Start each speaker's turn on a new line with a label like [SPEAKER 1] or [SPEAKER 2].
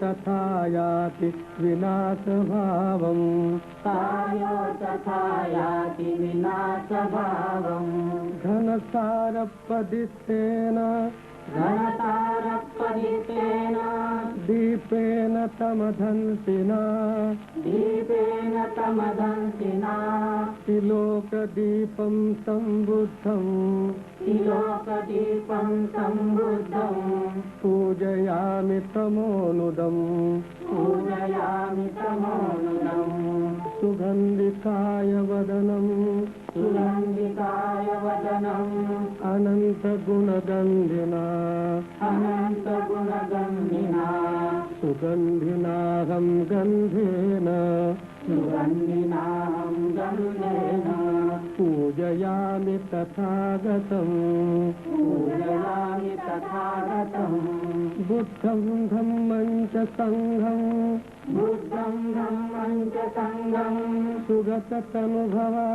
[SPEAKER 1] तथा याति विनाशभावम्
[SPEAKER 2] कार्यो तथा याति विनाशभावम्
[SPEAKER 1] घनसारपदित्तेन
[SPEAKER 2] घनतारपदितेन
[SPEAKER 1] दीपेन तमधंसिना
[SPEAKER 2] दीपेन तमदंसिना
[SPEAKER 1] त्रिलोकदीपं सम्बुद्धम्
[SPEAKER 2] त्रिलोकदीपं सम्बुद्धम्
[SPEAKER 1] पूजयामि तमोनुदम्
[SPEAKER 2] पूजयामि तमोनुदम्
[SPEAKER 1] सुगन्धिकाय वदनम्
[SPEAKER 2] सुगन्धिकाय वदनम्
[SPEAKER 1] अनन्तगुणगन्धिना
[SPEAKER 2] अनन्तगुणगन्धिना
[SPEAKER 1] सुगन्धिनाहं गन्धेन
[SPEAKER 2] सुगन्धिनाहं गन्धेन
[SPEAKER 1] पूजयामि तथागतम्
[SPEAKER 2] पूजयामि तथागतम्
[SPEAKER 1] बुद्धं धम्मं च सङ्घं
[SPEAKER 2] बुद्धं धम्मं च सङ्घं
[SPEAKER 1] सुगततनुभवा